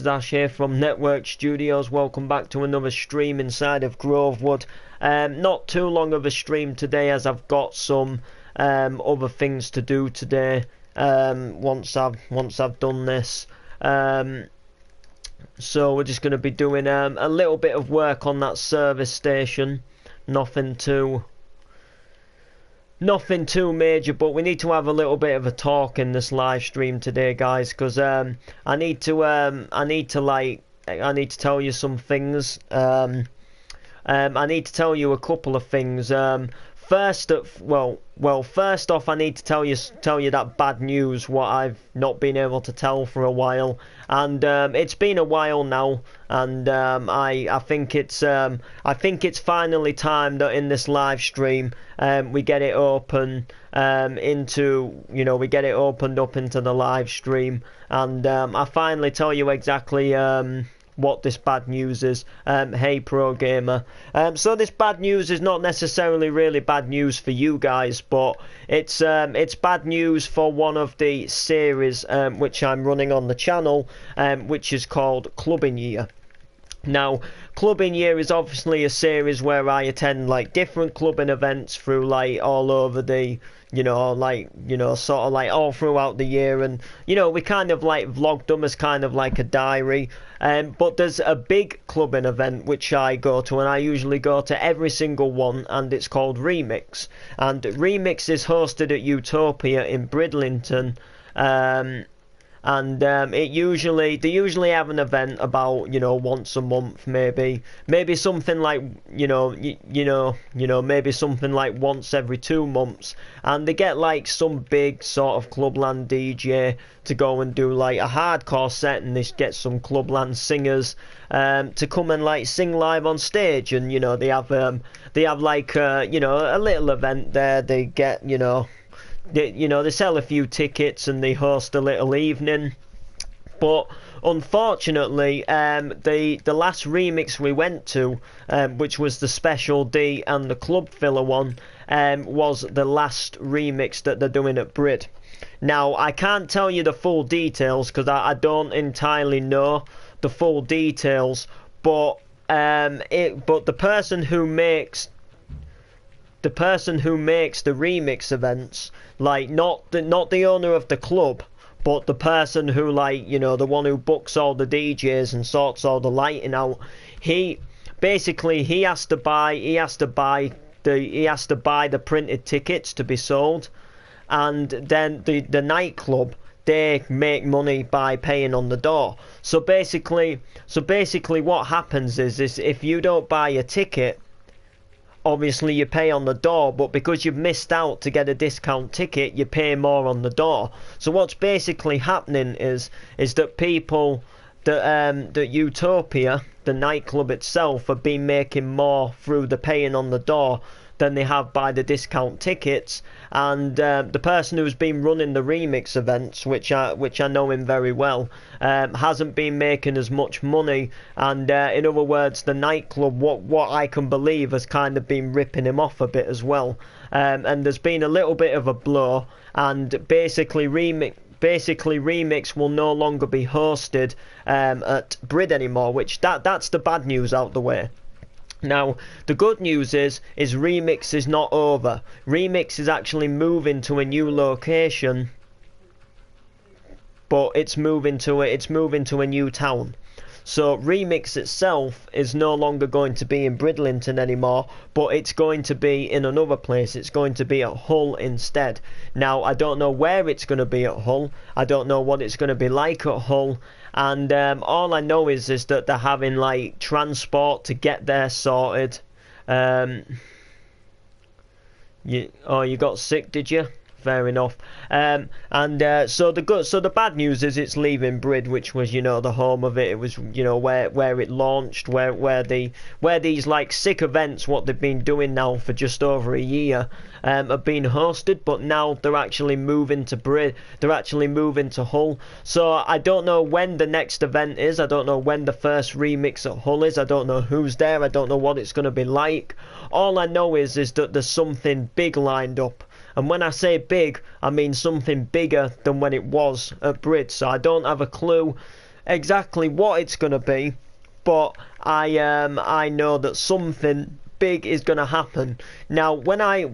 it's Ash here from Network Studios. Welcome back to another stream inside of Grovewood. Not too long of a stream today, as I've got some other things to do today. Once I've done this, so we're just going to be doing a little bit of work on that service station. Nothing too major, but we need to have a little bit of a talk in this live stream today, guys, because I need to tell you some things. I need to tell you a couple of things. First off, I need to tell you that bad news, what I've not been able to tell for a while, and it's been a while now, and I think it's finally time that in this live stream we get it open we get it opened up into the live stream, and I finally tell you exactly what this bad news is. Hey pro gamer, so this bad news is not necessarily really bad news for you guys, but it's bad news for one of the series which I'm running on the channel, which is called Clubbing Year. Now, Clubbing Year is obviously a series where I attend like different clubbing events through like all over the sort of like all throughout the year, and we kind of like vlogged them as kind of like a diary. But there's a big clubbing event which I go to, and I usually go to every single one, and it's called Remix. And Remix is hosted at Utopia in Bridlington. They usually have an event about once a month, maybe something like maybe something like once every 2 months, and they get like some big sort of Clubland DJ to go and do like a hardcore set, and they get some Clubland singers to come and like sing live on stage, and they have like a little event there. They get they sell a few tickets and they host a little evening. But unfortunately, the last remix we went to, which was the Special D and the Club Filler one, was the last remix that they're doing at Brid. Now, I can't tell you the full details because I don't entirely know the full details, but the person who makes the remix events, like not the owner of the club, but the person who the one who books all the DJs and sorts all the lighting out, he has to buy the printed tickets to be sold, and then the nightclub, they make money by paying on the door. So basically what happens is if you don't buy a ticket, obviously you pay on the door, but because you've missed out to get a discount ticket, you pay more on the door. So what's basically happening is that people, that Utopia, the nightclub itself, have been making more through the paying on the door than they have by the discount tickets, and the person who's been running the remix events, which I know him very well, hasn't been making as much money, and in other words, the nightclub, what I can believe, has kind of been ripping him off a bit as well, and there's been a little bit of a blow, and basically Remix will no longer be hosted at Brid anymore, which that's the bad news out the way. Now, the good news is Remix is not over. Remix is actually moving to a new location, but it's moving to a new town. So Remix itself is no longer going to be in Bridlington anymore, but it's going to be in another place. It's going to be at Hull instead. Now, I don't know where it's going to be at Hull. I don't know what it's going to be like at Hull. And all I know is that they're having like transport to get there sorted. You got sick, did you? Fair enough. So the bad news is it's leaving Brid, which was the home of it. It was where it launched, where these like sick events, what they've been doing now for just over a year, have been hosted. But now they're actually moving to Brid. They're actually moving to Hull. So I don't know when the next event is. I don't know when the first remix at Hull is. I don't know who's there. I don't know what it's going to be like. All I know is that there's something big lined up. And when I say big, I mean something bigger than when it was at Brid. So I don't have a clue exactly what it's gonna be, but I know that something big is gonna happen. Now, when I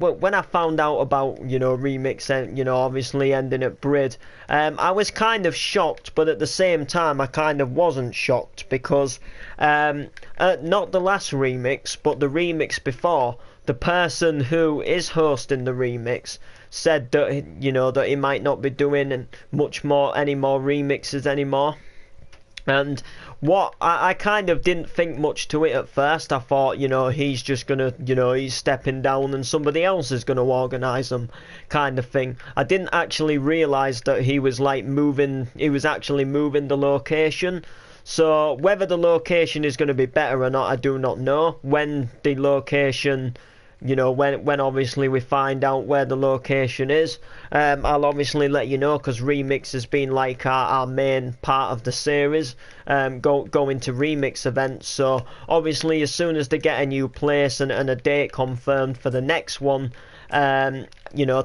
found out about remix and obviously ending at Brid, I was kind of shocked, but at the same time I kind of wasn't shocked because not the last remix, but the remix before. The person who is hosting the remix said that that he might not be doing any more remixes anymore. And what I kind of didn't think much to it at first. I thought, he's just gonna, he's stepping down and somebody else is gonna organise them, kind of thing. I didn't actually realise that he was he was actually moving the location. So whether the location is going to be better or not, I do not know. When the location, when obviously we find out where the location is, I'll obviously let you know, because Remix has been like our main part of the series, going to Remix events. So obviously as soon as they get a new place and a date confirmed for the next one, to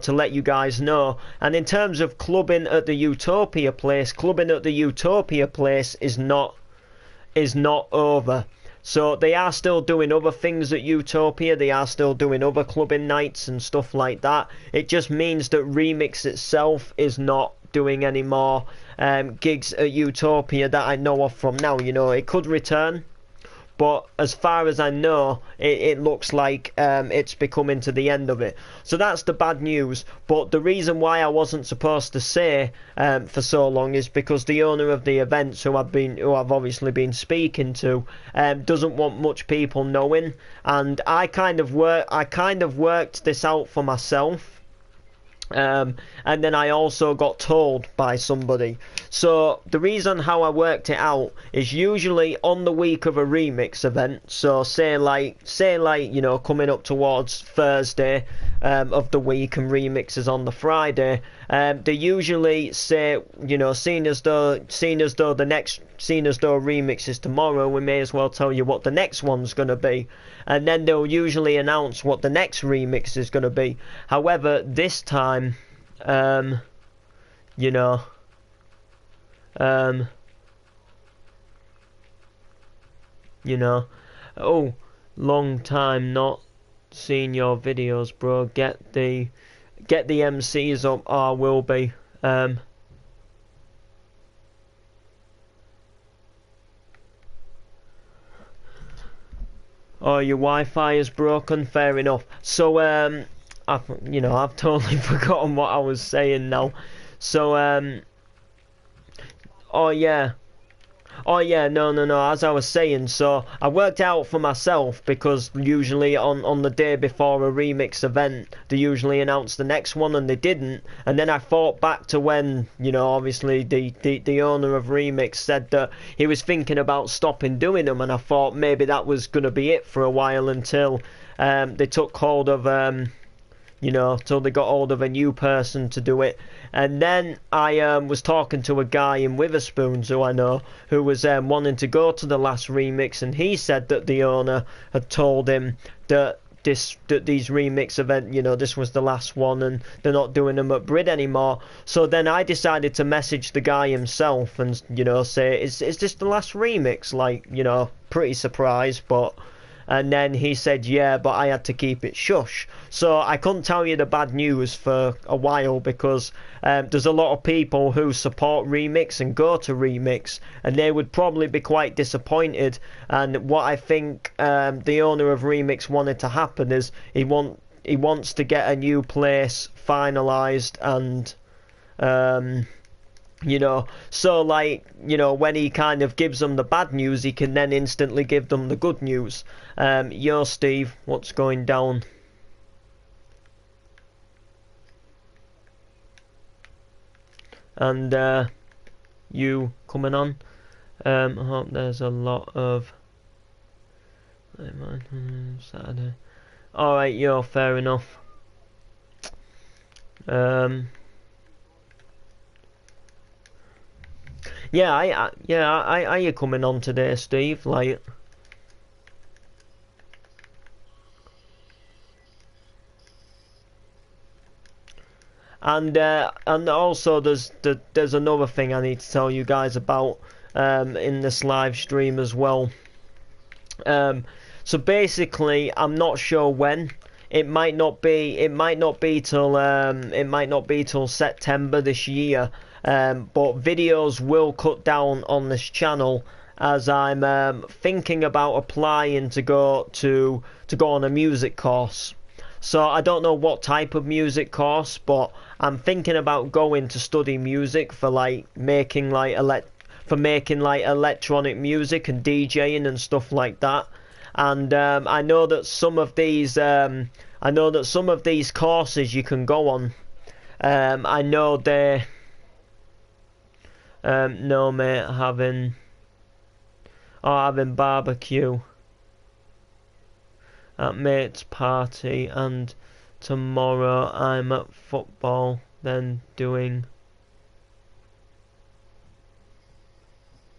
let you guys know. And in terms of clubbing at the Utopia place, is not over. So they are still doing other things at Utopia. They are still doing other clubbing nights and stuff like that. It just means that Remix itself is not doing any more gigs at Utopia that I know of from now. It could return, but as far as I know, it looks like it's becoming to the end of it. So that's the bad news. But the reason why I wasn't supposed to say for so long is because the owner of the events, who I've obviously been speaking to, doesn't want much people knowing. And I kind of worked this out for myself. And then I also got told by somebody. So the reason how I worked it out is usually on the week of a remix event. So say coming up towards Thursday of the week, and remix is on the Friday. They usually say, seeing as though remix is tomorrow, we may as well tell you what the next one's going to be. And then they'll usually announce what the next remix is going to be. However, this time, oh, long time not seen your videos, bro. Get the MCs up. I will be. Oh, your Wi-Fi is broken. Fair enough. So, I've totally forgotten what I was saying now. So, oh yeah. Oh yeah, no. As I was saying, so I worked out for myself, because usually on the day before a remix event, they usually announce the next one, and they didn't. And then I thought back to when, obviously the owner of Remix said that he was thinking about stopping doing them, and I thought maybe that was gonna be it for a while until they took hold of till they got hold of a new person to do it. And then I was talking to a guy in Witherspoons who I know, who was wanting to go to the last remix, and he said that the owner had told him that these remix event, this was the last one, and they're not doing them at Brid anymore. So then I decided to message the guy himself and say, is this the last remix? Like, pretty surprised, but. And then he said, yeah, but I had to keep it shush. So I couldn't tell you the bad news for a while, because there's a lot of people who support Remix and go to Remix, and they would probably be quite disappointed. And what I think the owner of Remix wanted to happen is he wants to get a new place finalised, and so when he kind of gives them the bad news, he can then instantly give them the good news. Yo, Steve, what's going down? And you coming on? I hope there's a lot of Saturday. Alright, yo, fair enough. Yeah, are you coming on today, Steve? Like, and also there's another thing I need to tell you guys about. in this live stream as well. So basically, I'm not sure when. It might not be. It might not be till. It might not be till September this year. But videos will cut down on this channel as I'm thinking about applying to go on a music course. So I don't know what type of music course, but I'm thinking about going to study music for making electronic music and DJing and stuff like that. And I know that some of these courses you can go on. I know they no mate, having barbecue at mate's party, and tomorrow I'm at football, then doing.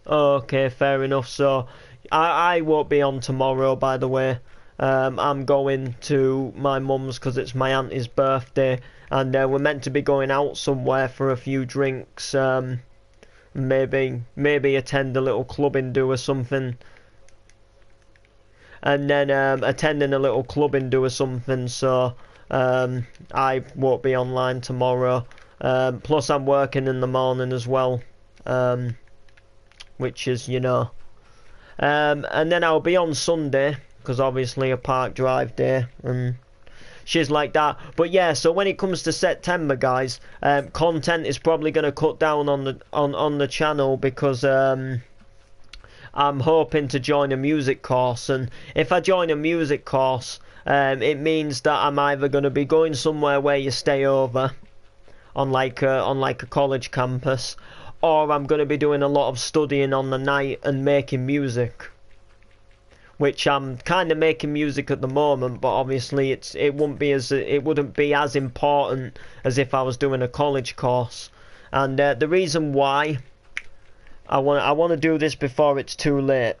Okay, fair enough. So I won't be on tomorrow, by the way. I'm going to my mum's because it's my auntie's birthday, and we're meant to be going out somewhere for a few drinks. Maybe attend a little clubbing do or something. And then attending a little clubbing do or something, so I won't be online tomorrow. Plus I'm working in the morning as well, which is, and then I'll be on Sunday, because obviously a park drive day, and shit like that. But yeah, so when it comes to September, guys, content is probably going to cut down on the channel, because I'm hoping to join a music course, and if I join a music course, it means that I'm either going to be going somewhere where you stay over on like a college campus, or I'm going to be doing a lot of studying on the night and making music, which I'm kind of making music at the moment, but obviously it wouldn't be as important as if I was doing a college course. And the reason why I want to do this before it's too late,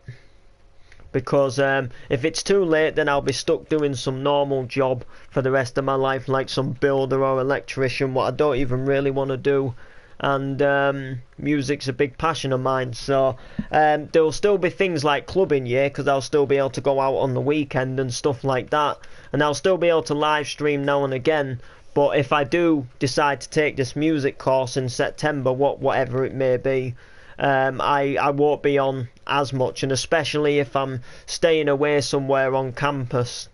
because if it's too late, then I'll be stuck doing some normal job for the rest of my life, like some builder or electrician, what I don't even really want to do. And music's a big passion of mine, so there'll still be things like clubbing, yeah, because I'll still be able to go out on the weekend and stuff like that, and I'll still be able to live stream now and again. But if I do decide to take this music course in September, whatever it may be, I won't be on as much, and especially if I'm staying away somewhere on campus,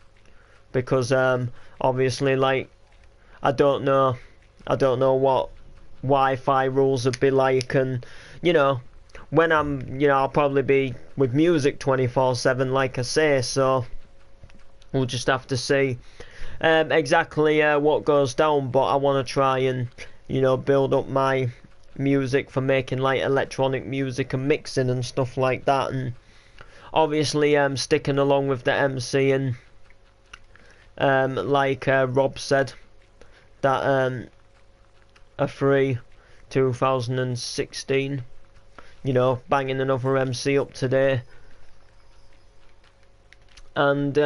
because obviously, like, I don't know what Wi-Fi rules would be like, and when I'll probably be with music 24/7, like I say, so we'll just have to see exactly what goes down. But I want to try and build up my music for making like electronic music and mixing and stuff like that, and obviously sticking along with the MC, and like Rob said, that a free 2016, banging another MC up today. And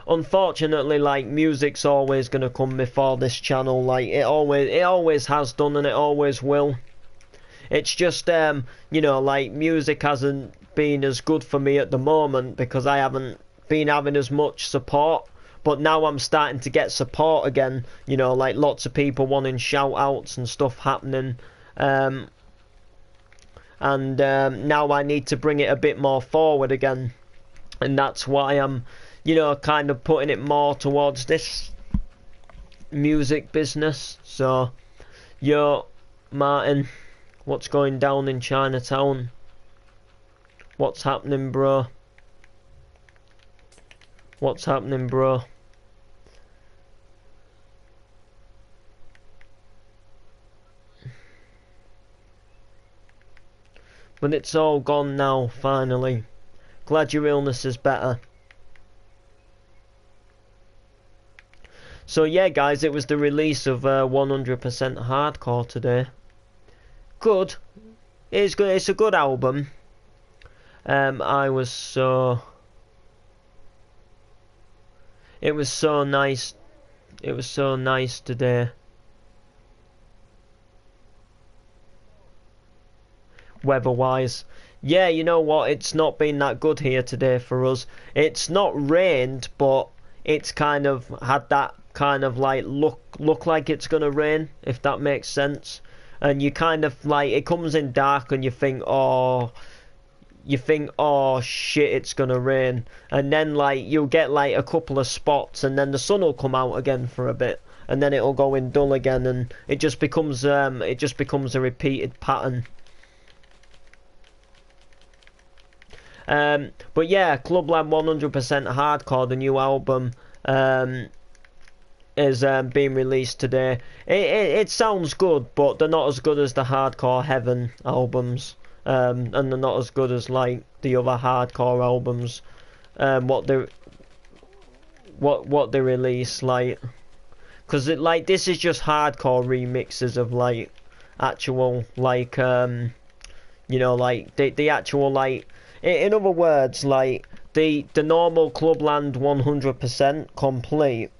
unfortunately, like, music's always gonna come before this channel, like it always has done, and it always will. It's just like, music hasn't been as good for me at the moment because I haven't been having as much support. But now I'm starting to get support again, like lots of people wanting shout outs and stuff happening. And now I need to bring it a bit more forward again. And that's why I'm, kind of putting it more towards this music business. So, yo, Martin, what's going down in Chinatown? What's happening, bro? What's happening, bro? But it's all gone now, finally. Glad your illness is better. So yeah, guys, it was the release of 100% Hardcore today. Good. It's good. It's a good album. It was so nice. It was so nice today. Weather-wise, Yeah, you know what? It's not been that good here today for us. It's not rained, but it's kind of had that kind of like look like it's gonna rain, if that makes sense. And you kind of like it comes in dark, and you think, oh shit, it's gonna rain, and then like you'll get like a couple of spots, and then the sun will come out again for a bit, and then it'll go in dull again, and it just becomes a repeated pattern. But yeah, Clubland 100% Hardcore, the new album, is being released today. It sounds good, but they're not as good as the Hardcore Heaven albums, and they're not as good as like the other hardcore albums. What they release, like, because it like this is just hardcore remixes of like actual like like the actual like in other words, like the normal Clubland 100% complete,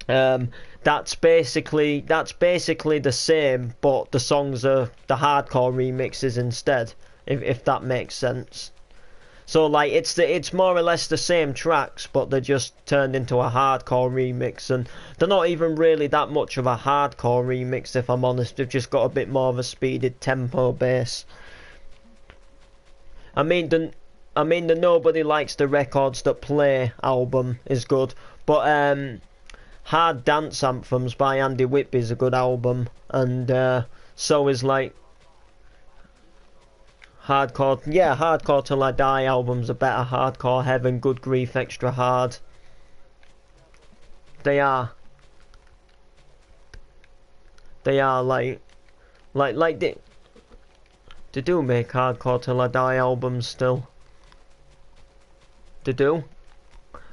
that's basically the same, but the songs are the hardcore remixes instead, if that makes sense. So like it's more or less the same tracks, but they're just turned into a hardcore remix, and they're not even really that much of a hardcore remix, if I'm honest. They've just got a bit more of a speeded tempo bass. I mean the Nobody Likes the Records That Play album is good, but Hard Dance Anthems by Andy Whitby is a good album, and so is like Hardcore Till I Die albums are better. Hardcore Heaven, Good Grief, Extra Hard. They are. They are like they do make Hardcore Till I Die albums still. They do.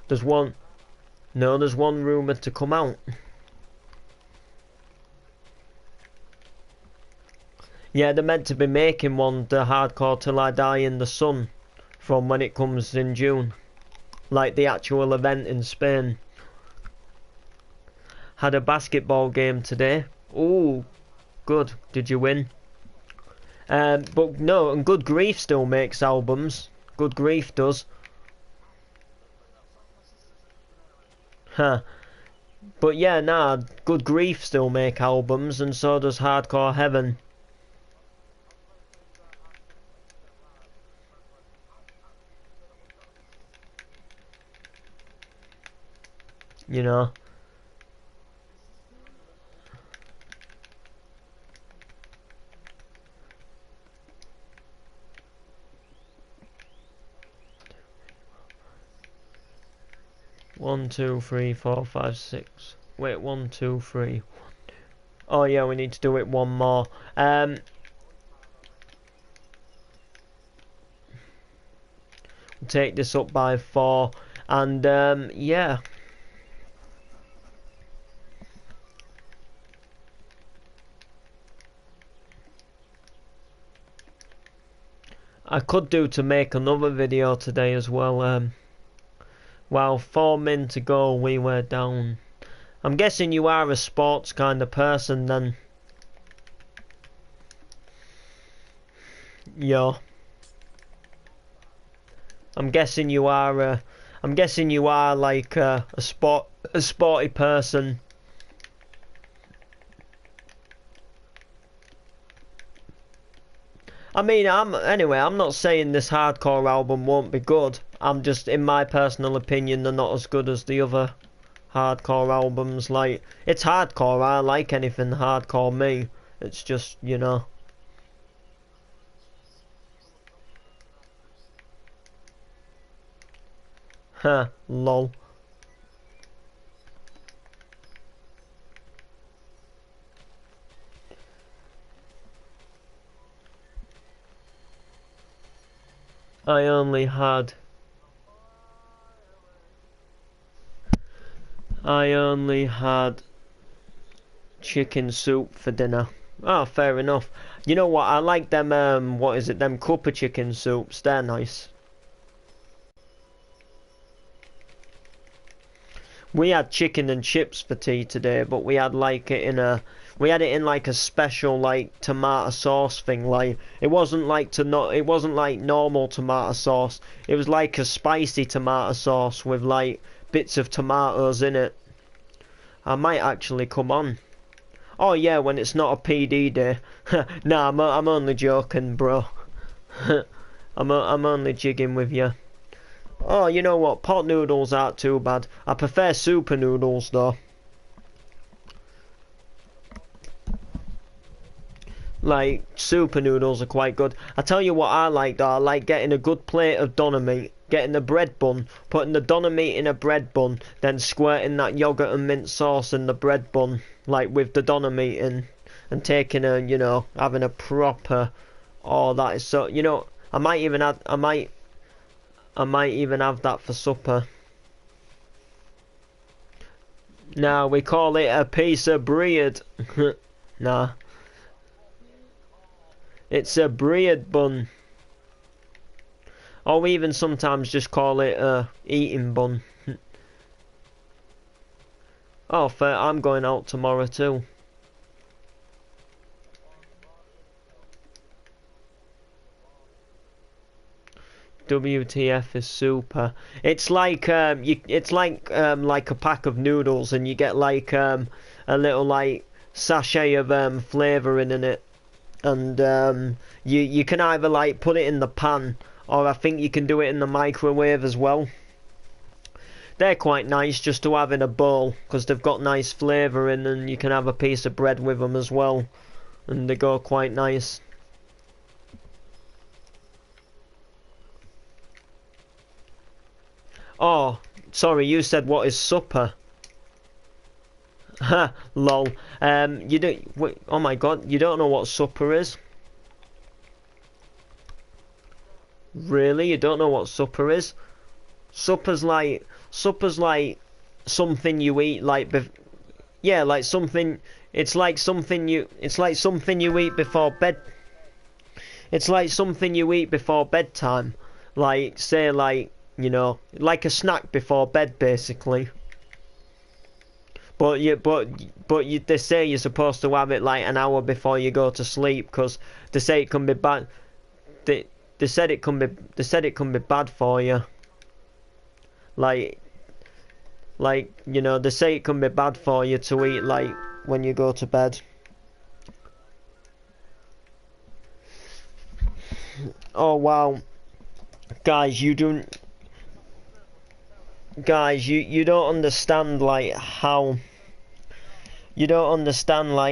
There's one. No, there's one rumoured to come out. Yeah, they're meant to be making one, the Hardcore Till I Die in the Sun, from when it comes in June. Like the actual event in Spain. Had a basketball game today. Ooh, good. Did you win? But no, and Good Grief still makes albums. Good Grief does. Huh. But yeah, nah, Good Grief still make albums, and so does Hardcore Heaven. You know. One, two, three, four, five, six. Wait, one, two, three. Oh yeah, we need to do it one more. We'll take this up by 4, and yeah. I could do to make another video today as well. While 4 min to go, we were down. I'm guessing you are a sports kind of person then. Yo. I'm guessing you are like a sporty person. I mean, I'm not saying this hardcore album won't be good. I'm just, in my personal opinion, they're not as good as the other hardcore albums. Like, it's hardcore. I like anything hardcore me. It's just, you know. Huh, lol. I only had chicken soup for dinner. Oh, fair enough. You know what? I like them, what is it? Them cup of chicken soups. They're nice. We had chicken and chips for tea today, but we had we had it in like a special like tomato sauce thing. Like it wasn't like normal tomato sauce. It was like a spicy tomato sauce with like bits of tomatoes in it. I might actually come on. Oh yeah, when it's not a PD day. Nah, I'm only joking, bro. I'm only jigging with you. Oh, you know what? Pot noodles aren't too bad. I prefer super noodles though. Like, super noodles are quite good. I tell you what I like though. I like getting a good plate of doner meat, getting the bread bun, putting the doner meat in a bread bun, then squirting that yogurt and mint sauce in the bread bun, like with the doner meat in, and taking having a proper. Oh, that is so. I might even have that for supper. Nah, we call it a piece of bread. Nah, it's a bread bun. Or we even sometimes just call it a eating bun. Oh, fair. I'm going out tomorrow too. WTF is super. It's like like a pack of noodles, and you get like a little like sachet of flavouring in it, and you can either like put it in the pan, or I think you can do it in the microwave as well. They're quite nice just to have in a bowl because they've got nice flavouring, and you can have a piece of bread with them as well, and they go quite nice. Oh, sorry, you said what is supper? Ha, lol. You don't. Wait, oh my God, you don't know what supper is? Really, you don't know what supper is? Supper's like something you eat yeah, like something. It's like something you eat before bed. It's like something you eat before bedtime. Like say like a snack before bed basically. They say you're supposed to have it like an hour before you go to sleep because they say it can be bad. They they said it can be bad for you. Like they say it can be bad for you to eat like when you go to bed. Oh wow, guys, you don't understand like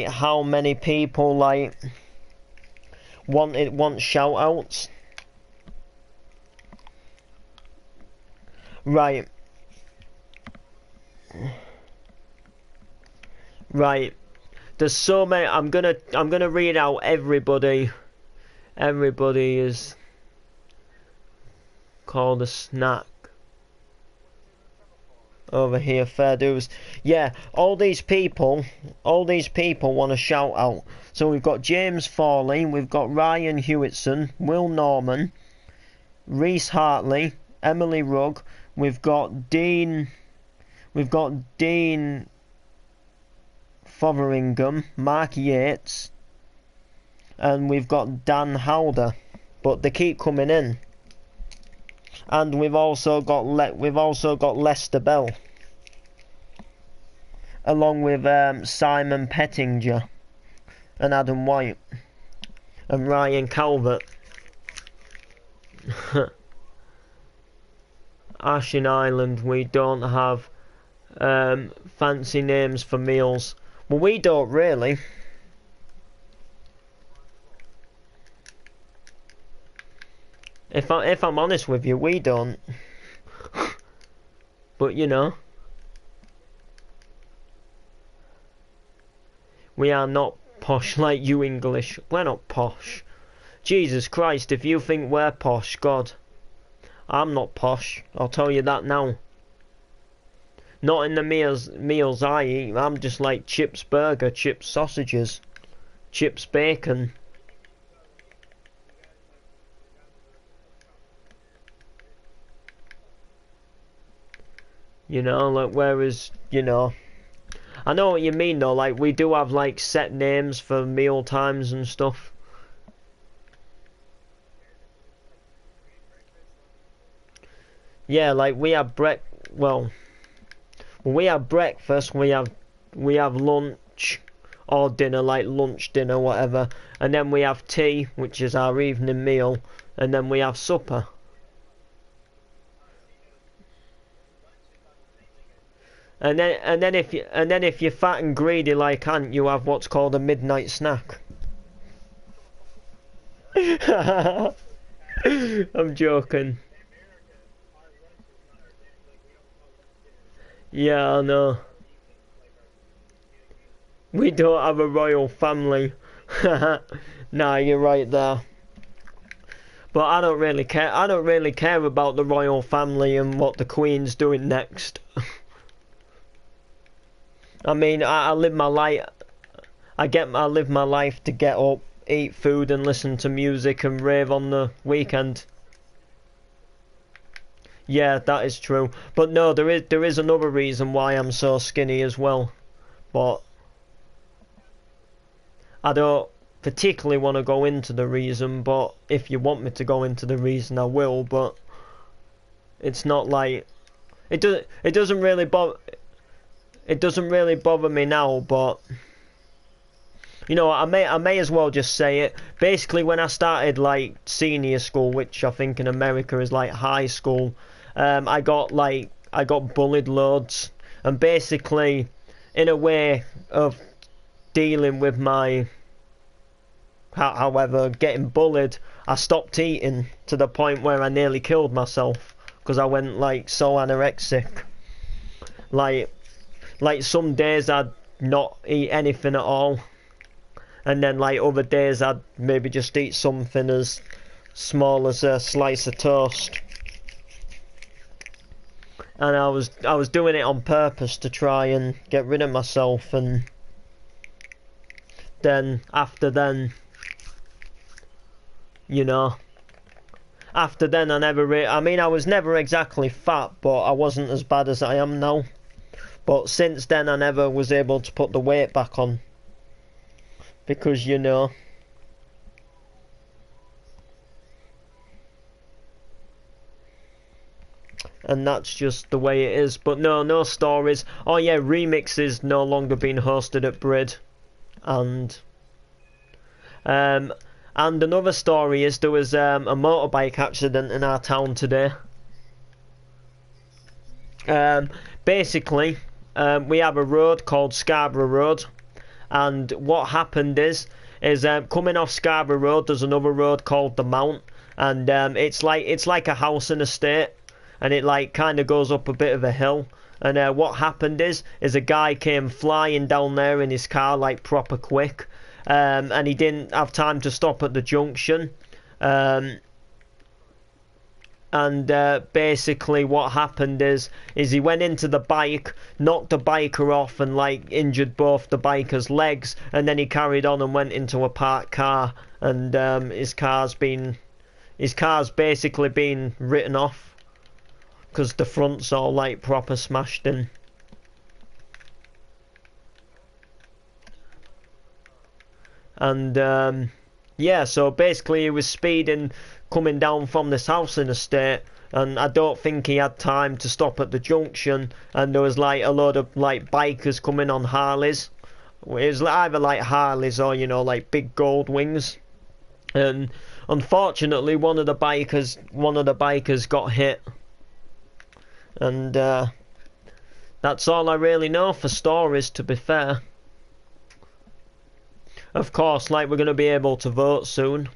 how many people like want shout outs. Right. Right. There's so many. I'm gonna read out everybody. Everybody is called a snack over here. Fair dues. Yeah, all these people want to shout out. So we've got James Forley, we've got Ryan Hewitson, Will Norman, Reese Hartley, Emily Rugg, we've got Dean Fotheringham, Mark Yates, and we've got Dan Howder, but they keep coming in. And we've also got Lester Bell, along with Simon Pettinger and Adam White and Ryan Calvert. Ashen Island, we don't have fancy names for meals. Well, we don't really. If I'm honest with you, we don't. But we are not posh like you English. We're not posh. Jesus Christ, if you think we're posh, God. I'm not posh. I'll tell you that now. Not in the meals I eat. I'm just like chips burger, chips sausages, chips bacon. You know, like whereas, you know, I know what you mean though, like we do have like set names for meal times and stuff. Yeah, like we have we have breakfast, we have lunch or dinner, like lunch, dinner, whatever, and then we have tea, which is our evening meal, and then we have supper. And then if you're fat and greedy like Ant, you have what's called a midnight snack. I'm joking. Yeah, I know. We don't have a royal family. Nah, you're right there. But I don't really care. I don't really care about the royal family and what the Queen's doing next. I mean, I live my life. I live my life to get up, eat food, and listen to music and rave on the weekend. Yeah, that is true. But no, there is another reason why I'm so skinny as well. But I don't particularly want to go into the reason. But if you want me to go into the reason, I will. But it's not like it doesn't really bother. It doesn't really bother me now, but you know, I may as well just say it. Basically, when I started like senior school, which I think in America is like high school, I got bullied loads, and basically, in a way of dealing with my, however, getting bullied, I stopped eating to the point where I nearly killed myself because I went like so anorexic, like. Like some days I'd not eat anything at all, and then like other days I'd maybe just eat something as small as a slice of toast. And I was doing it on purpose to try and get rid of myself, and then after then, you know, after then I mean I was never exactly fat, but I wasn't as bad as I am now. But since then I never was able to put the weight back on. Because, you know. And that's just the way it is. But no, no stories. Oh yeah, Remix is no longer being hosted at Brid. And another story is there was a motorbike accident in our town today. Basically, we have a road called Scarborough Road, and what happened is coming off Scarborough Road, there's another road called the Mount, and it's like a house and estate, and it like kind of goes up a bit of a hill. And what happened is a guy came flying down there in his car like proper quick, and he didn't have time to stop at the junction. And basically what happened is he went into the bike, knocked the biker off and like injured both the biker's legs, and then he carried on and went into a parked car, and his car's basically been written off because the front's all like proper smashed in. And yeah, so basically he was speeding coming down from this housing estate, and I don't think he had time to stop at the junction, and there was like a load of like bikers coming on Harleys. It was either like Harleys or, you know, like big gold wings, and unfortunately one of the bikers got hit, and that's all I really know for stories, to be fair. Of course, like, we're going to be able to vote soon.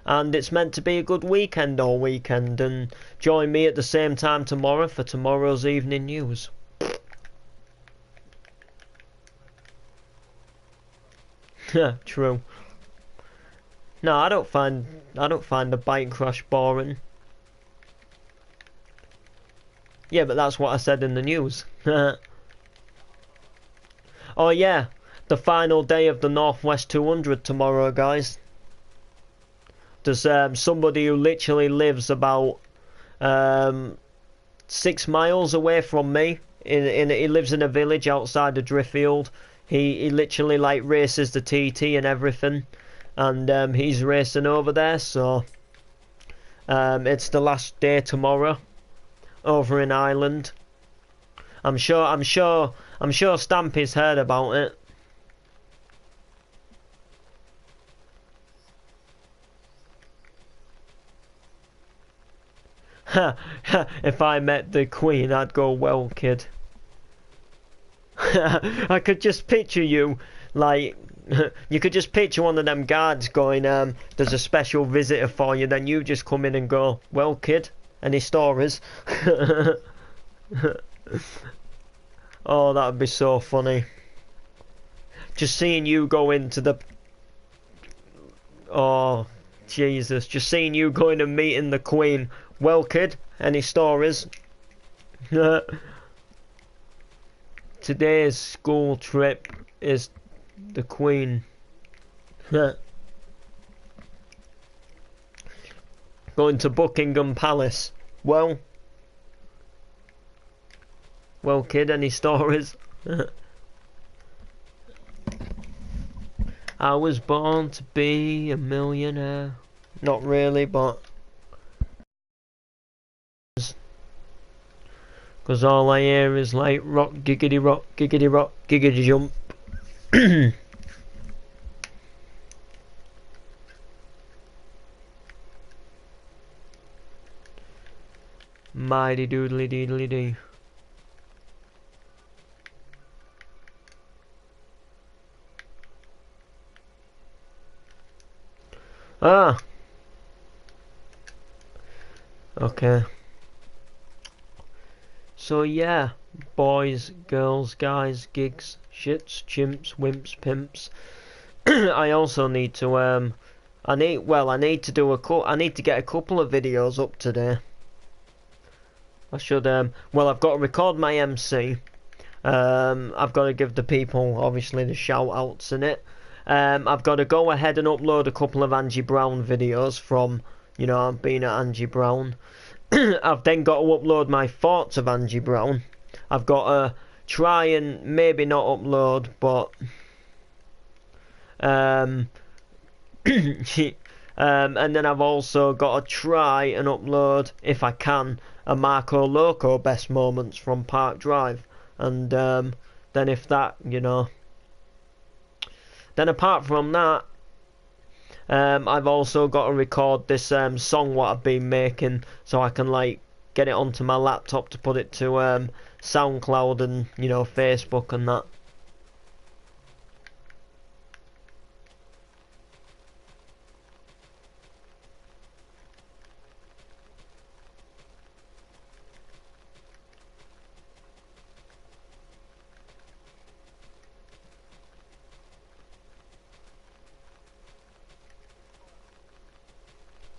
And it's meant to be a good weekend all weekend, and join me at the same time tomorrow for tomorrow's evening news. True. No, I don't find the bike crash boring. Yeah, but that's what I said in the news. Oh yeah, the final day of the Northwest 200 tomorrow, guys. There's somebody who literally lives about 6 miles away from me. He lives in a village outside of Driffield. He literally like races the TT and everything, and he's racing over there. So it's the last day tomorrow over in Ireland. I'm sure Stampy's heard about it. If I met the Queen, I'd go, well, kid. I could just picture you, like, you could just picture one of them guards going, there's a special visitor for you, then you just come in and go, well, kid, any stories? Oh, that'd be so funny. Just seeing you go into the... Oh, Jesus. Just seeing you going and meeting the Queen. Well, kid, any stories? Today's school trip is the Queen. Going to Buckingham Palace. Well, kid, any stories? I was born to be a millionaire. Not really, but... Because all I hear is like rock, giggity rock, giggity jump. Mighty doodly deedly dee. Ah. Okay. So yeah, boys, girls, guys, gigs, shits, chimps, wimps, pimps. I also need to I need to get a couple of videos up today. I should well, I've got to record my MC. I've got to give the people obviously the shout outs in it. I've got to go ahead and upload a couple of Angie Brown videos from, you know, being at Angie Brown. I've then got to upload my thoughts of Angie Brown. I've got to try and maybe not upload, but and then I've also got to try and upload, if I can, a Marco Loco best moments from Park Drive, and then if that, you know, then apart from that, I've also got to record this song what I've been making, so I can like get it onto my laptop to put it to SoundCloud and, you know, Facebook and that.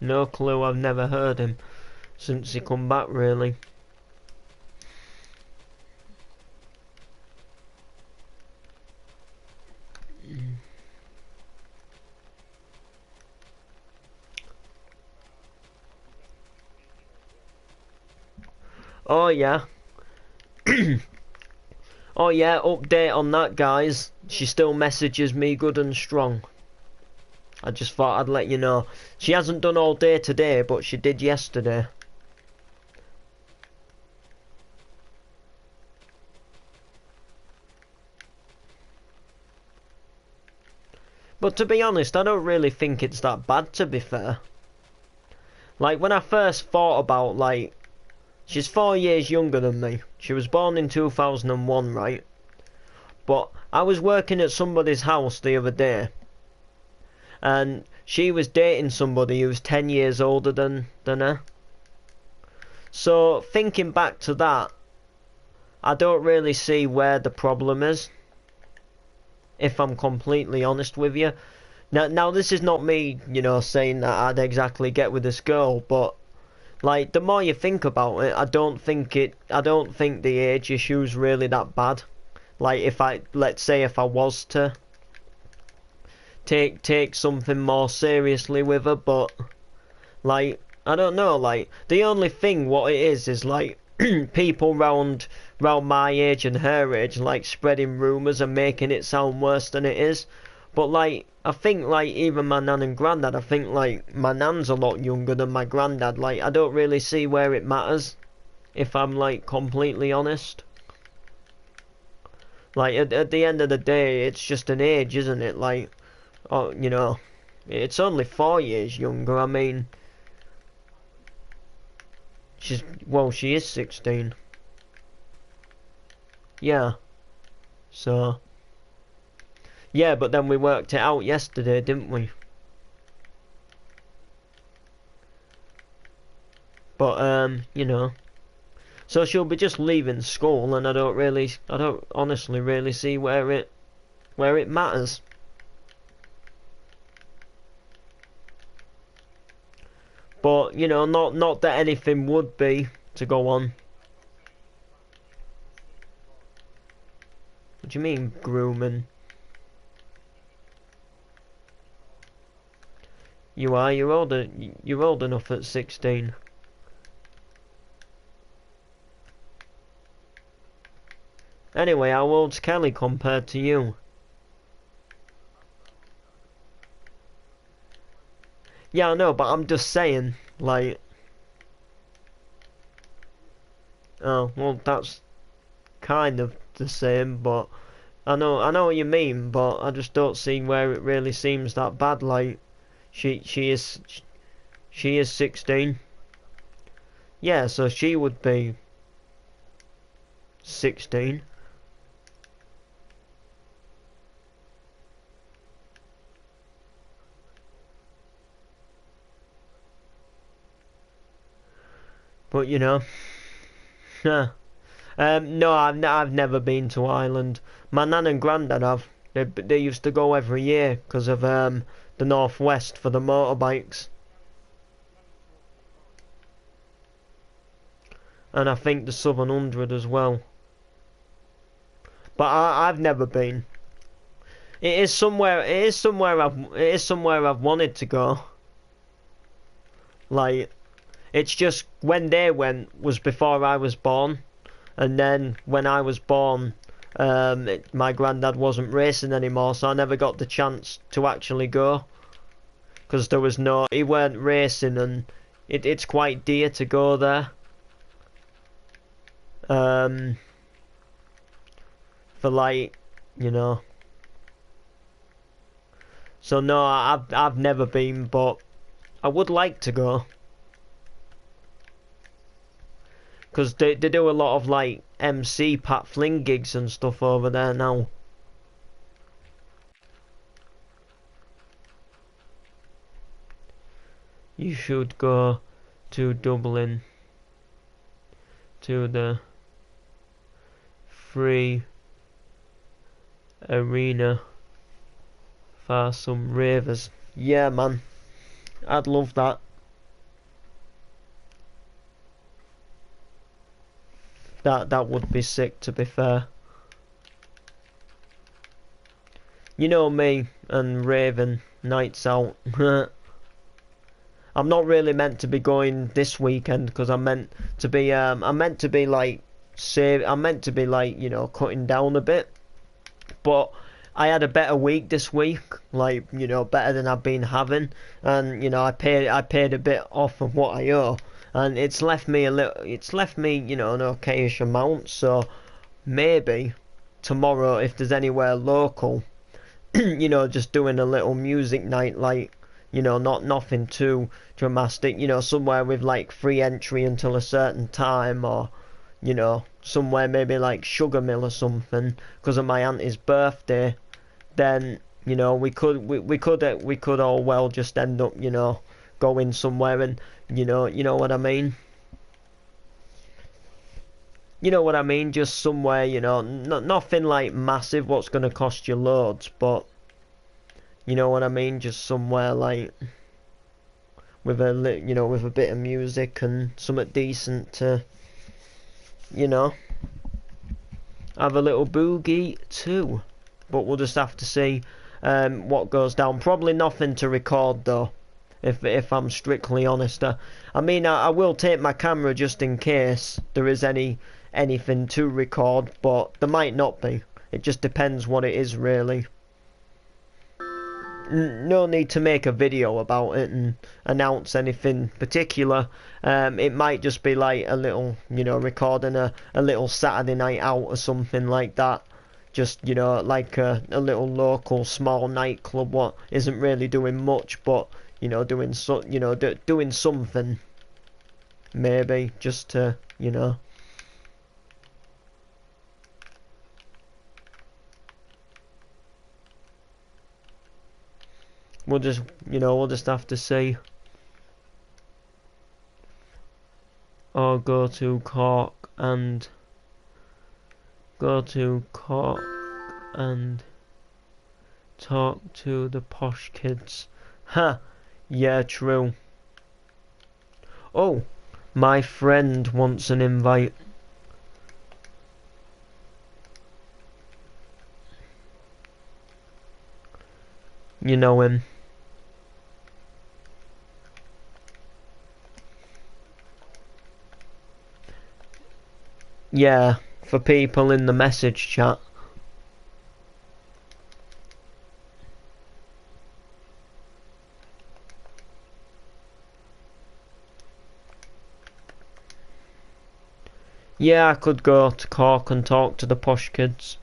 No clue, I've never heard him since he come back, really. Oh yeah. Oh yeah, update on that, guys. She still messages me good and strong. I just thought I'd let you know. She hasn't done all day today, but she did yesterday. But to be honest, I don't really think it's that bad, to be fair. Like, when I first thought about, like, she's 4 years younger than me. She was born in 2001, right? But I was working at somebody's house the other day, and she was dating somebody who was 10 years older than her. So, thinking back to that, I don't really see where the problem is, if I'm completely honest with you. Now this is not me, you know, saying that I'd exactly get with this girl, but like, the more you think about it, I don't think the age issue's really that bad. Like, let's say if I was to take something more seriously with her, but like I don't know, like the only thing what it is like people round my age and her age like spreading rumours and making it sound worse than it is. But like I think like even my nan and granddad, I think like my nan's a lot younger than my granddad. Like I don't really see where it matters, if I'm like completely honest. Like at the end of the day, it's just an age, isn't it? Like, oh, you know, it's only 4 years younger. I mean, she is 16. Yeah. So. Yeah, but then we worked it out yesterday, didn't we? But you know. So she'll be just leaving school, and I don't honestly really see where it matters. But you know, not that anything would be to go on. What do you mean grooming? You're older. You're old enough at 16. Anyway, how old's Kelly compared to you? Yeah, I know, but I'm just saying, like, oh, well, that's kind of the same, but I know what you mean, but I just don't see where it really seems that bad. Like, she is 16. Yeah, so she would be 16. But you know, no, I've never been to Ireland. My nan and granddad have. They used to go every year because of the northwest for the motorbikes, and I think the Southern Hundred as well. But I've never been. It is somewhere. It is somewhere I've wanted to go. Like it's just when they went was before I was born, and then when I was born, my granddad wasn't racing anymore, so I never got the chance to actually go because he weren't racing, and it's quite dear to go there. Um, for like, you know. So no, I've never been, but I would like to go. Because they do a lot of like MC Pat Flynn gigs and stuff over there now. You should go to Dublin to the free arena for some ravers. Yeah, man. I'd love that. That would be sick, to be fair. You know me and raving nights out. I'm not really meant to be going this weekend because I'm meant to be like I'm meant to be like, you know, cutting down a bit. But I had a better week this week, like, you know, better than I've been having, and you know, I paid a bit off of what I owe, and it's left me, you know, an okayish amount. So maybe tomorrow, if there's anywhere local, you know, just doing a little music night, like, you know, nothing too dramatic, you know, somewhere with like free entry until a certain time, or you know, somewhere maybe like Sugar Mill or something, because of my auntie's birthday. Then you know, we could all well just end up, you know, going somewhere, and you know what I mean. You know what I mean? Just somewhere, you know, nothing like massive, what's gonna cost you loads, but you know what I mean? Just somewhere like with you know, with a bit of music and something decent to, you know, have a little boogie too. But we'll just have to see. what goes down. Probably nothing to record though, if I'm strictly honest. I mean, I will take my camera just in case there is anything to record, but there might not be. It just depends what it is, really. No need to make a video about it and announce anything particular. It might just be like a little, recording a little Saturday night out or something like that. Just, like a little local small nightclub what isn't really doing much, but, doing doing something. Maybe, just to. We'll just have to see. Or go to Cork and talk to the posh kids. Ha! Yeah, true. Oh, my friend wants an invite. You know him. Yeah, for people in the message chat. Yeah, I could go to Cork and talk to the posh kids.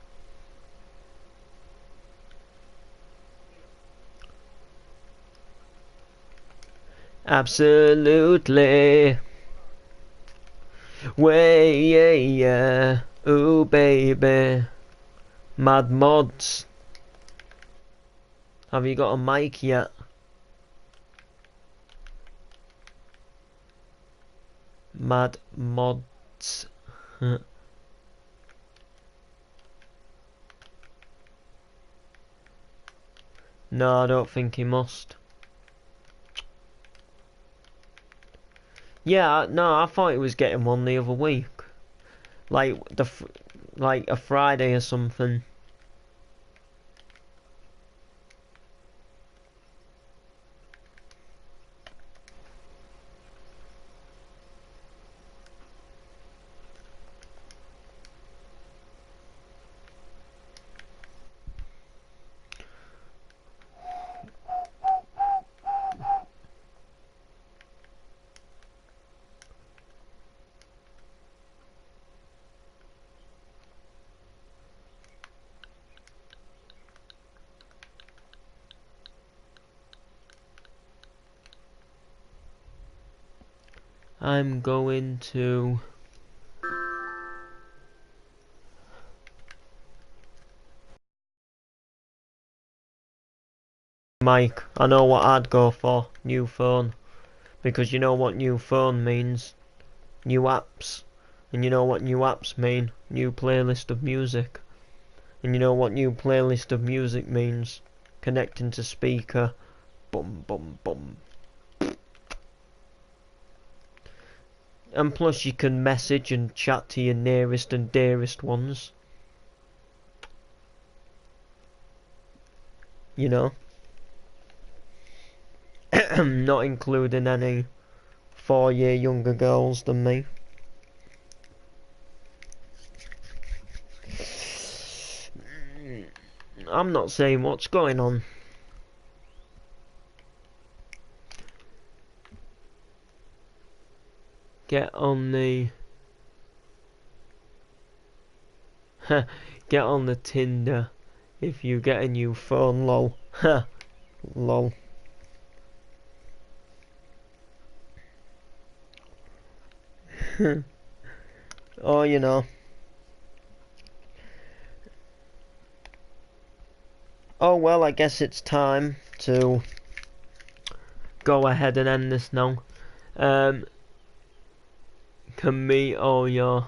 Absolutely. Way, yeah, yeah. Ooh, baby. Mad Mods. Have you got a mic yet? Mad Mods. No, I don't think he must. Yeah, no, I thought he was getting one the other week. Like like a Friday or something. I'm going to Mike. I know what I'd go for. New phone. Because you know what new phone means. New apps. And you know what new apps mean. New playlist of music. And you know what new playlist of music means. Connecting to speaker. Bum bum bum. And plus you can message and chat to your nearest and dearest ones. You know. Not including any 4-year younger girls than me. I'm not saying what's going on. Get on the get on the Tinder if you get a new phone, lol. Ha, lol. Oh, you know. Oh well, I guess it's time to go ahead and end this now. Can meet all your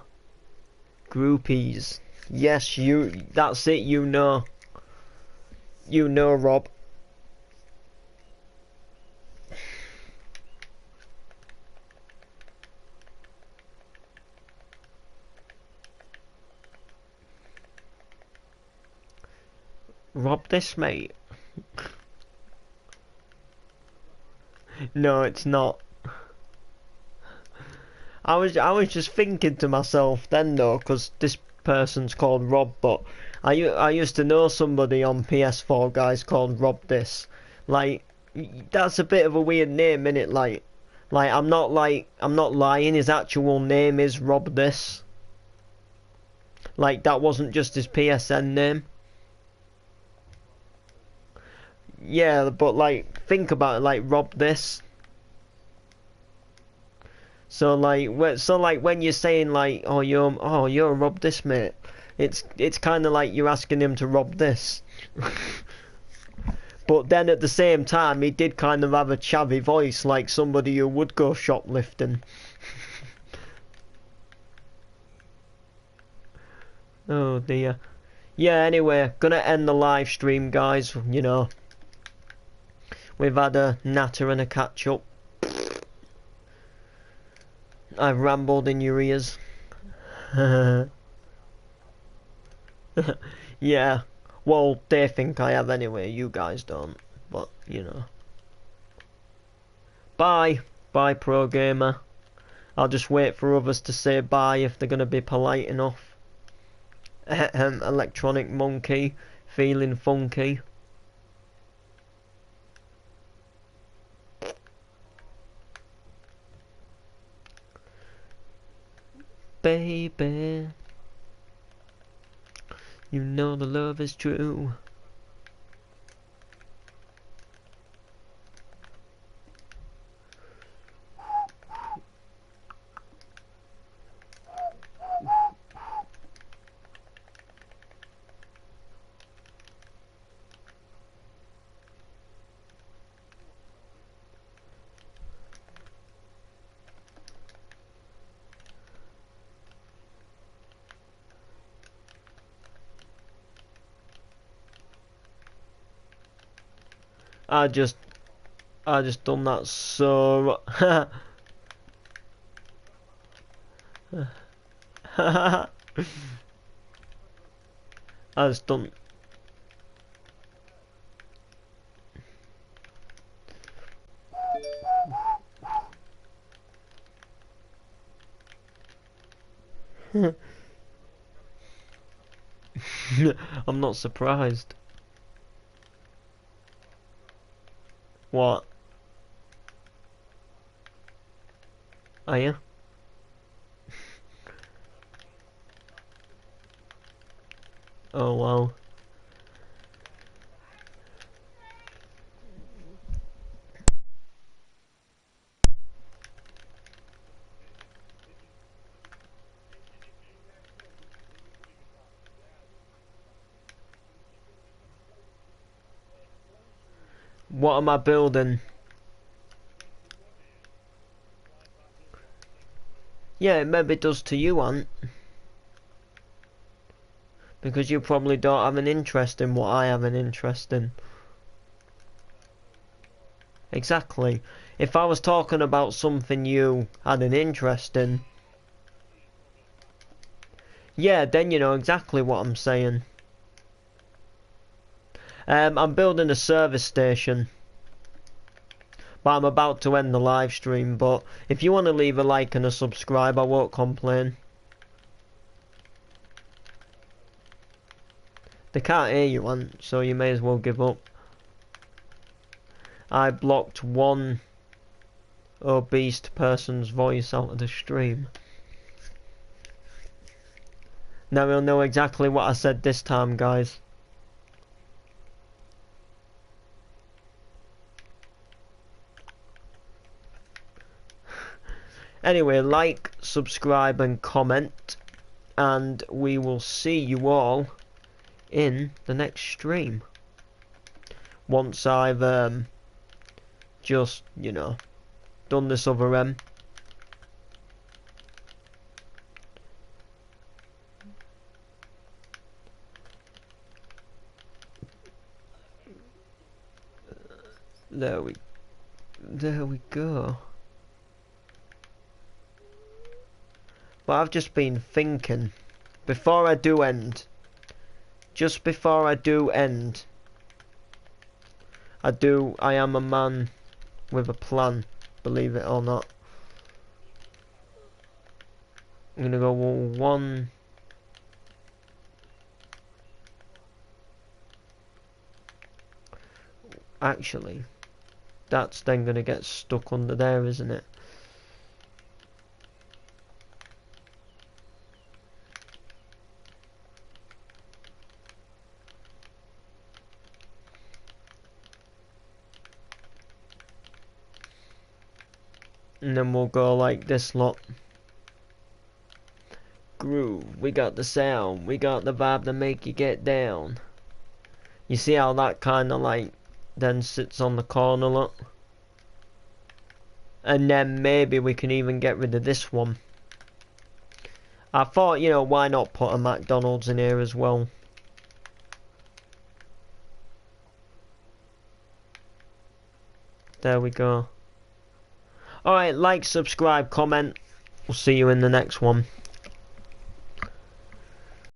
groupies. Yes, that's it, you know. You know, Rob. Rob this, mate. No, it's not. I was just thinking to myself then though, because this person's called Rob, but I used to know somebody on PS4 guys called Rob this. Like that's a bit of a weird name, innit? I'm not lying. His actual name is Rob this. Like that wasn't just his PSN name. Yeah, but like think about it, like Rob this. So like when you're saying like you're Rob this mate, it's kind of like you're asking him to rob this. But then at the same time, he did kind of have a chavvy voice, like somebody who would go shoplifting. Oh dear. Yeah. Anyway, gonna end the live stream, guys. You know, we've had a natter and a catch up. I've rambled in your ears. Yeah. Well, they think I have anyway. You guys don't. But, you know. Bye. Bye, Pro Gamer. I'll just wait for others to say bye if they're going to be polite enough. Electronic Monkey. Feeling funky. Baby. You know the love is true. I just done that so I just done I'm not surprised. What? Are you? Oh wow. What am I building? Yeah, it maybe does to you, Ant. Because you probably don't have an interest in what I have an interest in. Exactly. If I was talking about something you had an interest in, yeah, then you know exactly what I'm saying. I'm building a service station. But I'm about to end the live stream, but if you want to leave a like and a subscribe, I won't complain. They can't hear you, Ant, so you may as well give up. I blocked one obese person's voice out of the stream. Now we'll know exactly what I said this time, guys. Anyway, like, subscribe and comment, and we will see you all in the next stream. Once I've just, you know, done this other there we go. But I've just been thinking, before I do end, just before I do end, I am a man with a plan, believe it or not. I'm gonna go one. Actually, that's then gonna get stuck under there, isn't it? And then we'll go like this lot. Groove, we got the sound, we got the vibe to make you get down. You see how that kind of like then sits on the corner, look? And then maybe we can even get rid of this one. I thought, you know, why not put a McDonald's in here as well? There we go. Alright, like, subscribe, comment. We'll see you in the next one.